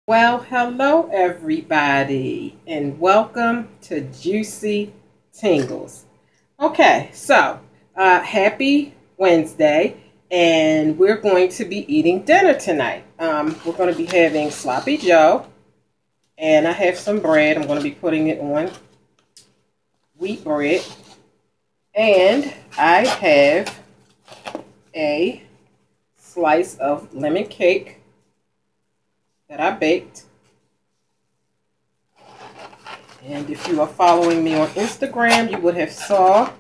Well, hello everybody, and welcome to Juicy Tingles. Okay, so happy Wednesday, and we're going to be eating dinner tonight. We're going to be having sloppy joe, and I have some bread. I'm going to be putting it on wheat bread, and I have a slice of lemon cake that I baked. And if you are following me on Instagram, you would have saw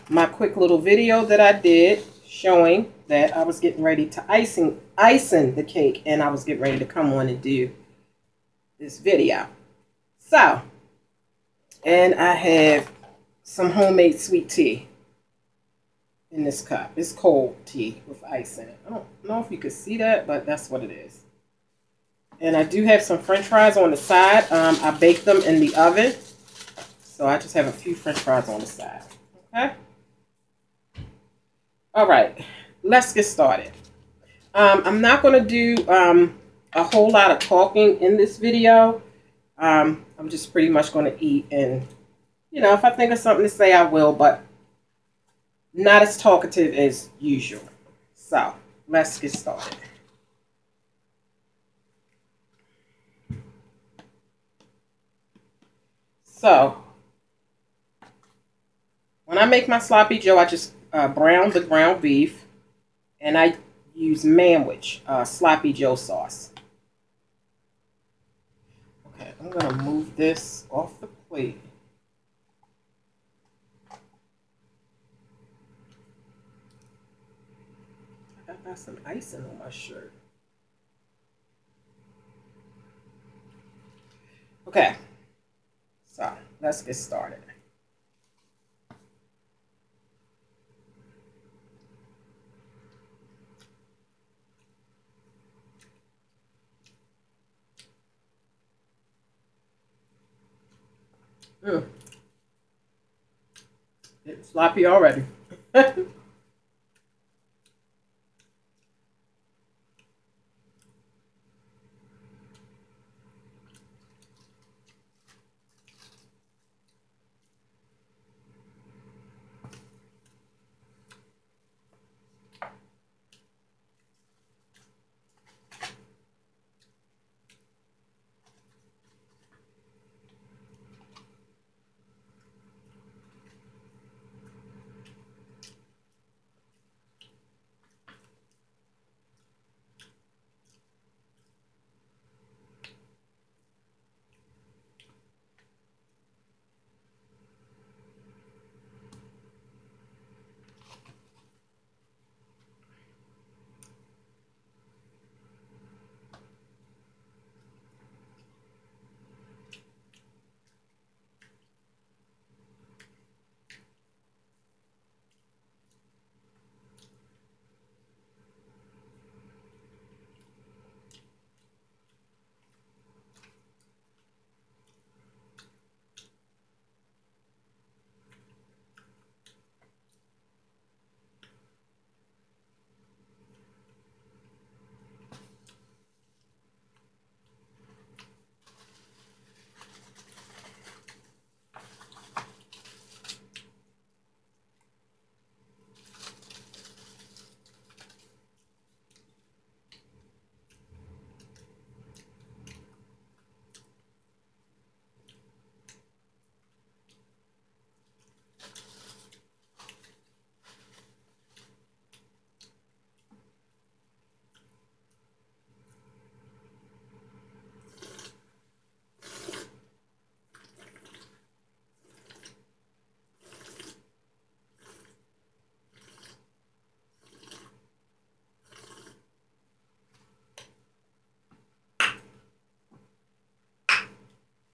my quick little video that I did showing that I was getting ready to icing the cake, and I was getting ready to come on and do this video. So, and I have some homemade sweet tea in this cup. It's cold tea with ice in it. I don't know if you can see that, but that's what it is. And I do have some french fries on the side. I baked them in the oven. So I just have a few french fries on the side. Okay? All right. Let's get started. I'm not going to do a whole lot of talking in this video. I'm just pretty much going to eat. And, you know, if I think of something to say, I will. But not as talkative as usual. So let's get started. So, when I make my sloppy joe, I just brown the ground beef, and I use manwich sloppy joe sauce. Okay, I'm going to move this off the plate. I got some icing on my shirt. Okay. So, let's get started. It's sloppy already.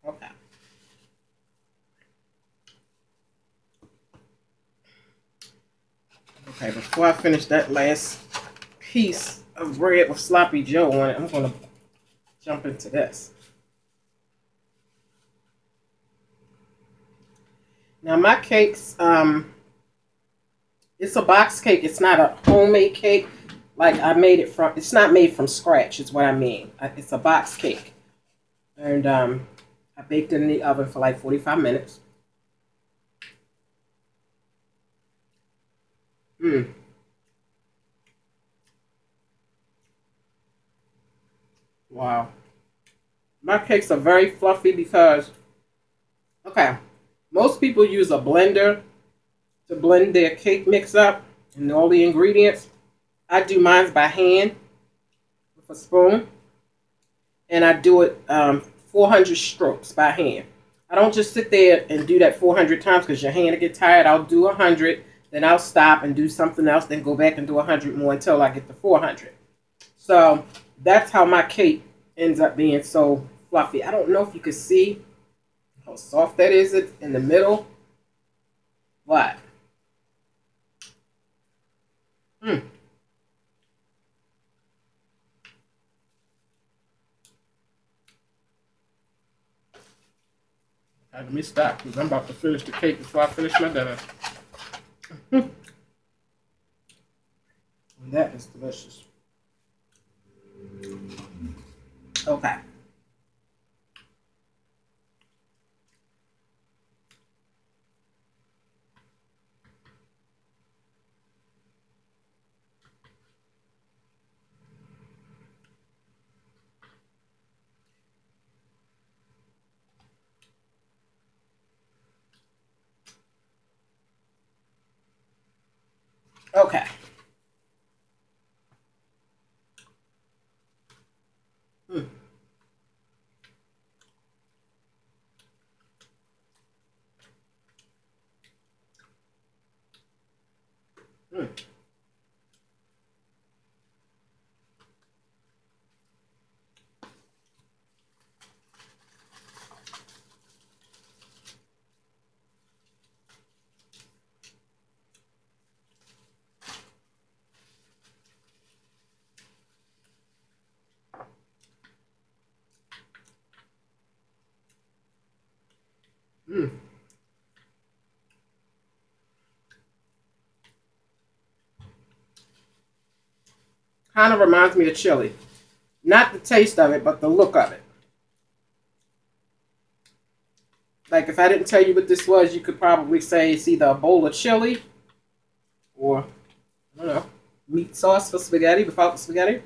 Okay. Okay, before I finish that last piece of bread with sloppy joe on it, I'm going to jump into this. Now my cakes, it's a box cake. It's not a homemade cake Like I made it from, it's not made from scratch is what I mean. It's a box cake. And I baked it in the oven for like 45 minutes. Wow. My cakes are very fluffy because, okay, most people use a blender to blend their cake mix up and all the ingredients. I do mine by hand with a spoon, and I do it 400 strokes by hand. I don't just sit there and do that 400 times because your hand will get tired. I'll do 100, then I'll stop and do something else, then go back and do 100 more until I get to 400. So that's how my cake ends up being so fluffy. I don't know if you can see how soft that is in the middle, but let me stop because I'm about to finish the cake before I finish my dinner. And that is delicious. Okay. Okay. Kind of reminds me of chili. Not the taste of it, but the look of it. Like if I didn't tell you what this was, you could probably say it's either a bowl of chili or, I don't know, meat sauce for spaghetti without the spaghetti.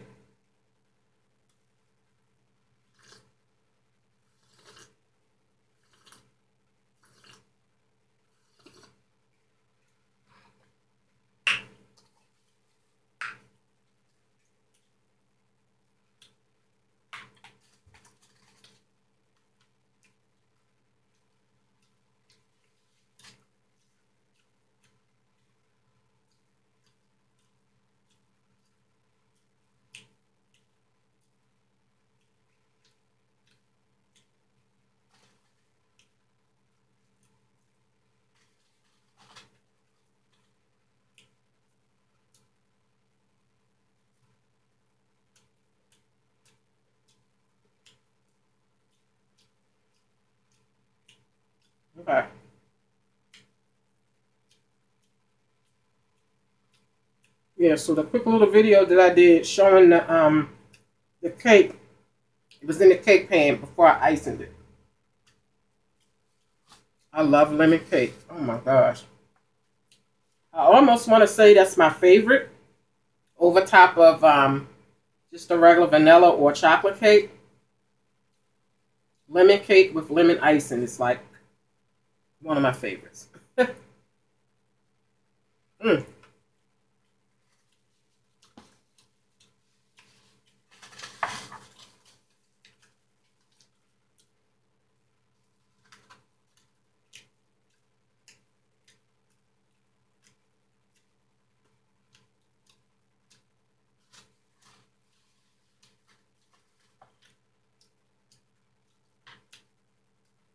Okay. Yeah, so the quick little video that I did showing the cake, it was in the cake pan before I iced it. I love lemon cake. Oh my gosh. I almost want to say that's my favorite over top of just a regular vanilla or chocolate cake. Lemon cake with lemon icing is like one of my favorites. I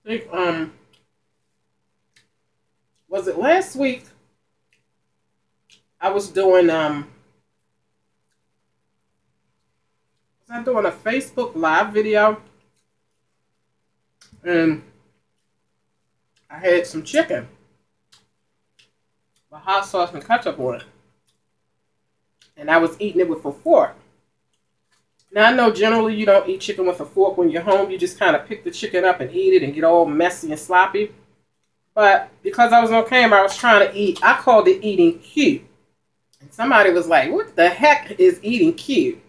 think, was it last week? I was doing, was I doing a Facebook Live video? And I had some chicken with hot sauce and ketchup on it. and I was eating it with a fork. Now, I know generally you don't eat chicken with a fork when you're home. You just kind of pick the chicken up and eat it and get all messy and sloppy. But because I was on camera, I was trying to eat. I called it eating cute. And somebody was like, what the heck is eating cute?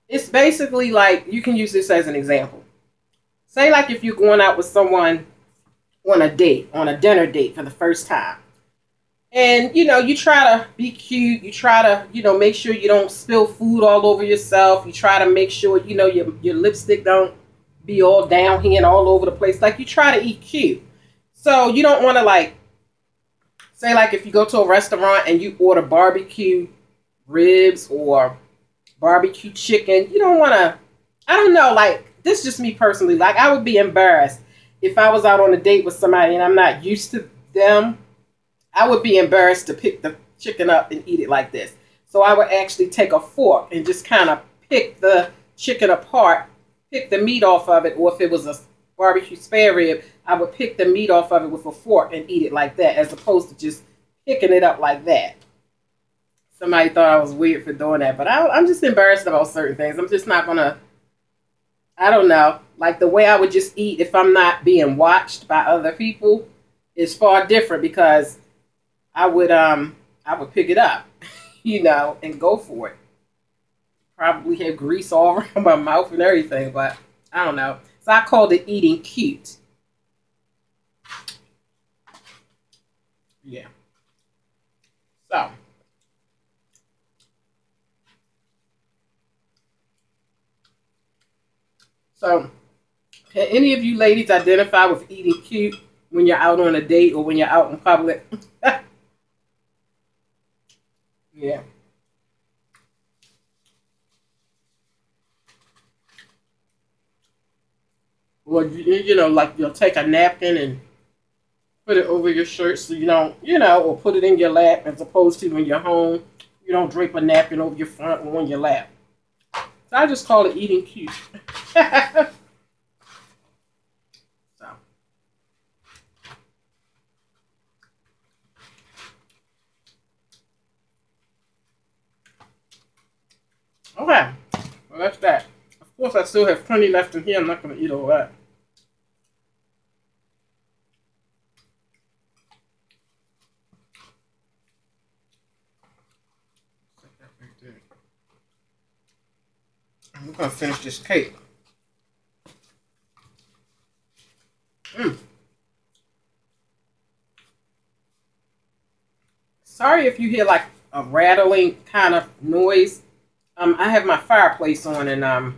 It's basically like, you can use this as an example. Say like if you're going out with someone on a date, on a dinner date for the first time. And, you know, you try to be cute. You try to, you know, make sure you don't spill food all over yourself. You try to make sure, you know, your lipstick don't be all down here and all over the place. Like, you try to eat cute. So you don't want to, like, say like if you go to a restaurant and you order barbecue ribs or barbecue chicken. You don't want to, I don't know, like, this is just me personally. Like, I would be embarrassed if I was out on a date with somebody and I'm not used to them. I would be embarrassed to pick the chicken up and eat it like this. So I would actually take a fork and just kind of pick the chicken apart, pick the meat off of it, or if it was a barbecue spare rib, I would pick the meat off of it with a fork and eat it like that, as opposed to just picking it up like that. Somebody thought I was weird for doing that, but I'm just embarrassed about certain things. I'm just not going to, I don't know, like the way I would just eat if I'm not being watched by other people is far different, because I would pick it up, you know, and go for it. Probably have grease all around my mouth and everything, but I don't know. So I called it eating cute. Yeah. So can any of you ladies identify with eating cute when you're out on a date or when you're out in public? Yeah. Or, you know, like you'll take a napkin and put it over your shirt so you don't, you know, or put it in your lap, as opposed to when you're home, you don't drape a napkin over your front or on your lap. So I just call it eating cute. So. Okay, well that's that. Of course, I still have plenty left in here. I'm not going to eat all that. I'm going to finish this cake. Sorry if you hear like a rattling kind of noise. I have my fireplace on, and I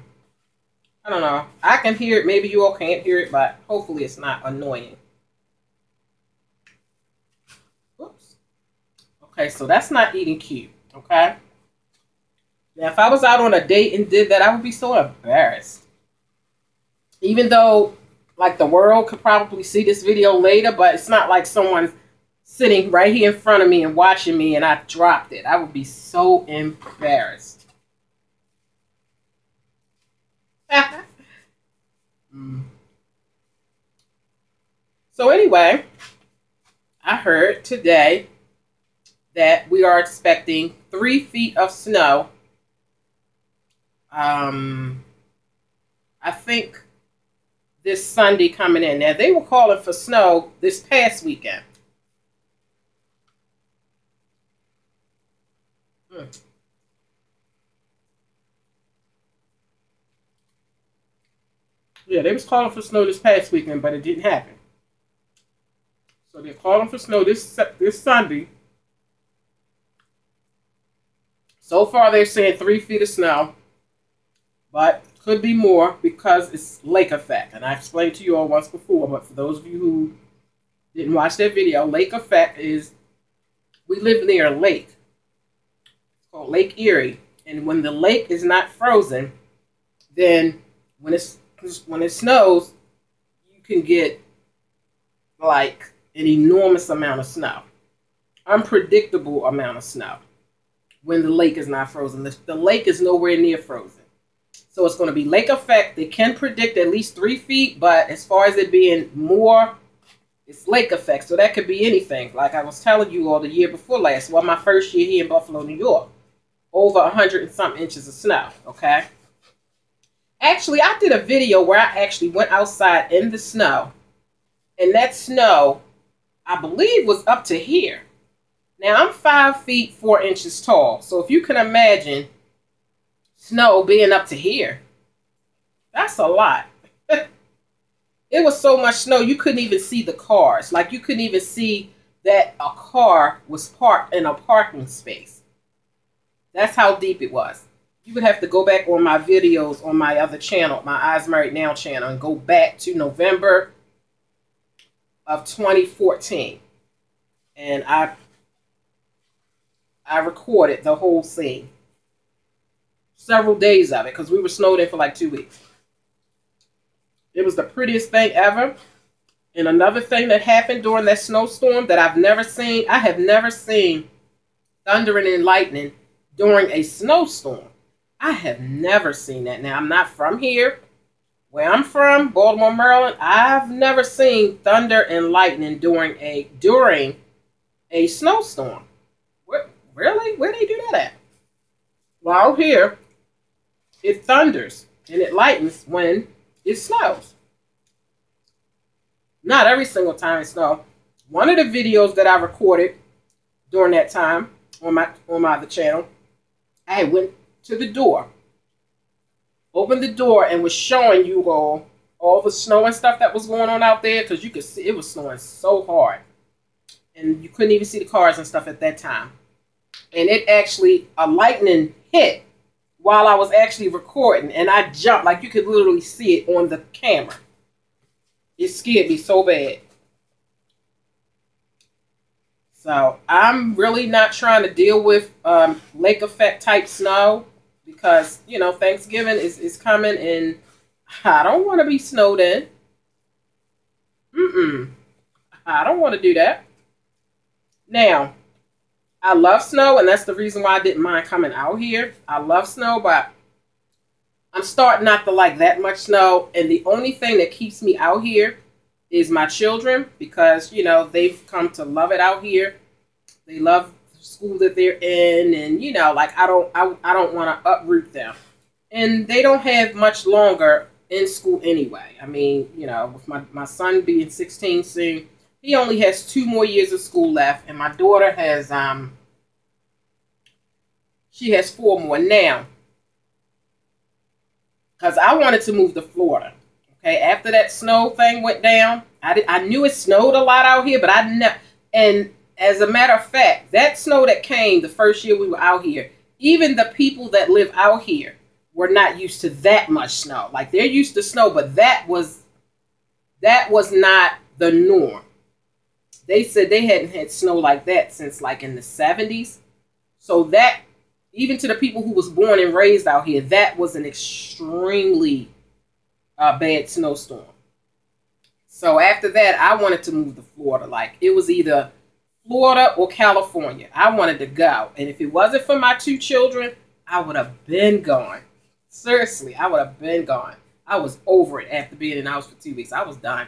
don't know. I can hear it. Maybe you all can't hear it, but hopefully it's not annoying. Oops. Okay, so that's not eating cute, okay? Now, if I was out on a date and did that, I would be so embarrassed. Even though, like, the world could probably see this video later, but it's not like someone's sitting right here in front of me and watching me and I dropped it. I would be so embarrassed. So anyway, I heard today that we are expecting 3 feet of snow. I think this Sunday coming in. Now, they were calling for snow this past weekend. Yeah, they was calling for snow this past weekend, but it didn't happen. So they're calling for snow this Sunday. So far, they're saying 3 feet of snow, but could be more because it's lake effect. And I explained to you all once before, but for those of you who didn't watch that video, lake effect is we live near a lake. It's called Lake Erie, and when the lake is not frozen, then when it snows, you can get like an enormous amount of snow, unpredictable amount of snow when the lake is not frozen. The lake is nowhere near frozen. So it's going to be lake effect. They can predict at least 3 feet, but as far as it being more, it's lake effect. So that could be anything. Like I was telling you all the year before last, well, my first year here in Buffalo, New York. over 100 and some inches of snow, okay? Actually, I did a video where I actually went outside in the snow, and that snow, I believe, was up to here. Now, I'm 5 feet 4 inches tall, so if you can imagine snow being up to here, that's a lot. It was so much snow, you couldn't even see the cars. Like, you couldn't even see that a car was parked in a parking space. That's how deep it was. You would have to go back on my videos on my other channel, my Eyes Married Now channel, and go back to November of 2014. And I recorded the whole scene. Several days of it, because we were snowed in for like 2 weeks. It was the prettiest thing ever. And another thing that happened during that snowstorm that I've never seen, I have never seen thundering and lightning during a snowstorm. I have never seen that. Now, I'm not from here. Where I'm from, Baltimore, Maryland, I've never seen thunder and lightning during a snowstorm. Really? Where do they do that at? Well, out here, it thunders and it lightens when it snows. Not every single time it snows. One of the videos that I recorded during that time on my other channel, I went to the door, opened the door, and was showing you all the snow and stuff that was going on out there, because you could see it was snowing so hard. And you couldn't even see the cars and stuff at that time. And it actually, a lightning hit while I was actually recording, and I jumped, like you could literally see it on the camera. It scared me so bad. So I'm really not trying to deal with lake effect type snow, because, you know, Thanksgiving is coming, and I don't want to be snowed in. I don't want to do that. Now, I love snow, and that's the reason why I didn't mind coming out here. I love snow, but I'm starting not to like that much snow. And the only thing that keeps me out here is my children, because, you know, they've come to love it out here. They love the school that they're in, and, you know, like, I don't want to uproot them. And they don't have much longer in school anyway. I mean, you know, with my son being 16 soon, he only has 2 more years of school left, and my daughter has she has 4 more now. Because I wanted to move to Florida. Okay, after that snow thing went down, I knew it snowed a lot out here, but I never. And as a matter of fact, that snow that came the first year we were out here, even the people that live out here were not used to that much snow. Like, they're used to snow, but that was not the norm. They said they hadn't had snow like that since, like, in the 70s. So that, even to the people who was born and raised out here, that was an extremely bad snowstorm. So after that, I wanted to move to Florida. Like, it was either Florida or California. I wanted to go. And if it wasn't for my 2 children, I would have been gone. Seriously, I would have been gone. I was over it after being in the house for 2 weeks. I was done.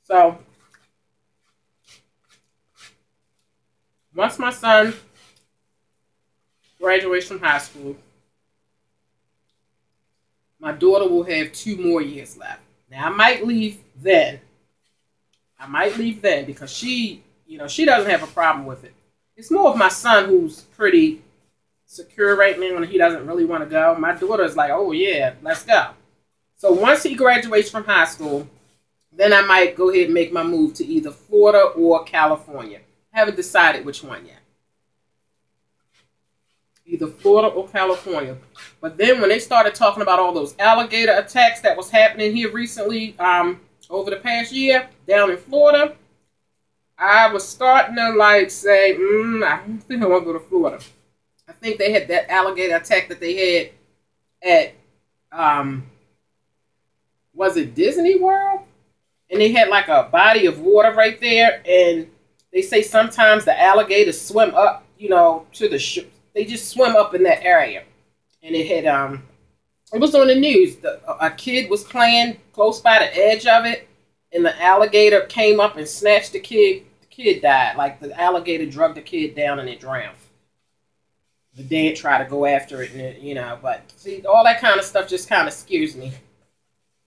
So, once my son graduates from high school, my daughter will have 2 more years left. Now, I might leave then. Because she, you know, she doesn't have a problem with it. It's more of my son who's pretty secure right now, and he doesn't really want to go. My daughter's like, oh yeah, let's go. So once he graduates from high school, then I might go ahead and make my move to either Florida or California. I haven't decided which one yet. Either Florida or California. But then when they started talking about all those alligator attacks that was happening here recently, over the past year down in Florida, I was starting to, like, say, I don't think I want to go to Florida. I think they had that alligator attack that they had at, was it Disney World? And they had like a body of water right there, and they say sometimes the alligators swim up, you know, to the they just swim up in that area. And it had it was on the news. A kid was playing close by the edge of it, and the alligator came up and snatched the kid. The kid died. Like, the alligator drugged the kid down and it drowned. the dad try to go after it, and you know, but see, all that kind of stuff just kind of scares me.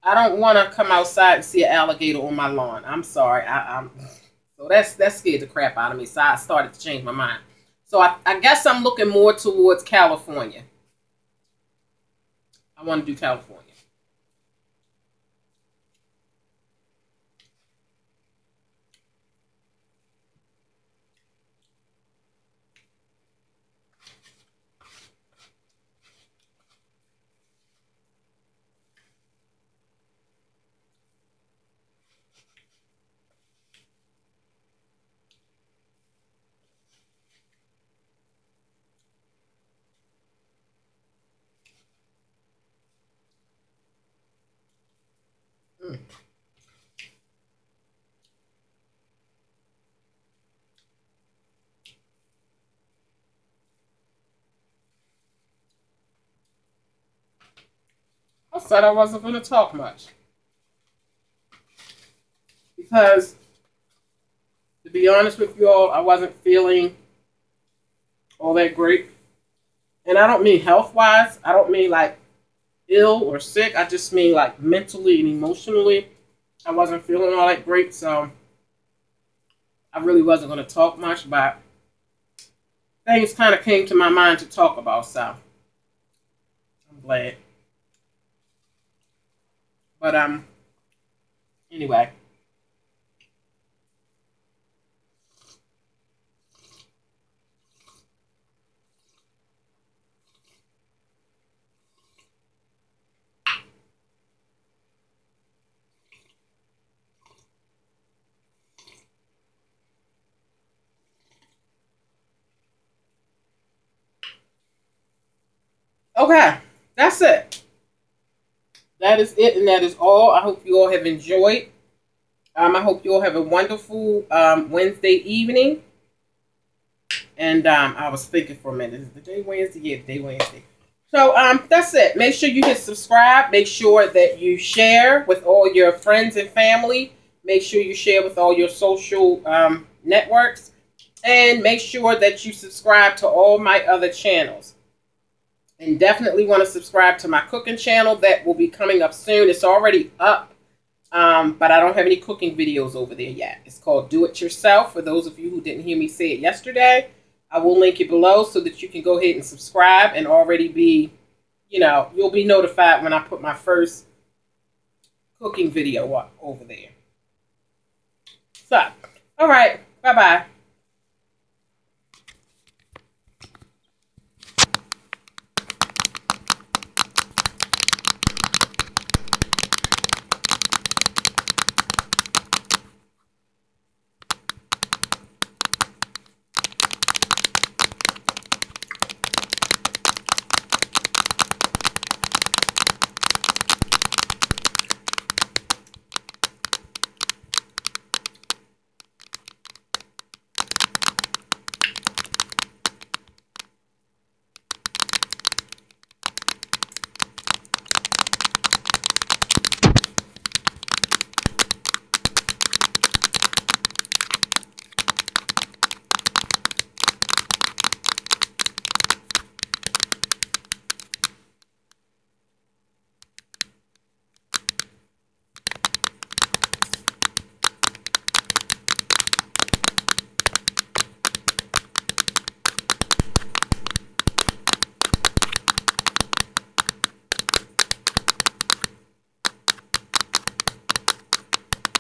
I don't want to come outside and see an alligator on my lawn. I'm sorry. So that scared the crap out of me. So I started to change my mind. So I guess I'm looking more towards California. I want to do California. Mm. I said I wasn't going to talk much. Because, to be honest with you all, I wasn't feeling all that great. And I don't mean health-wise. I don't mean like ill or sick. I just mean like mentally and emotionally. I wasn't feeling all that great. So I really wasn't going to talk much. But things kind of came to my mind to talk about. So I'm glad. But anyway. Okay, that's it. That is it, and that is all. I hope you all have enjoyed. I hope you all have a wonderful Wednesday evening. And I was thinking for a minute, is the day Wednesday? Yeah, the day Wednesday. So that's it. Make sure you hit subscribe. Make sure that you share with all your friends and family. Make sure you share with all your social networks. And make sure that you subscribe to all my other channels. And definitely want to subscribe to my cooking channel. That will be coming up soon. It's already up. But I don't have any cooking videos over there yet. It's called Do It Yourself. For those of you who didn't hear me say it yesterday, I will link it below so that you can go ahead and subscribe and already be, you know, you'll be notified when I put my first cooking video up over there. So, all right. Bye-bye.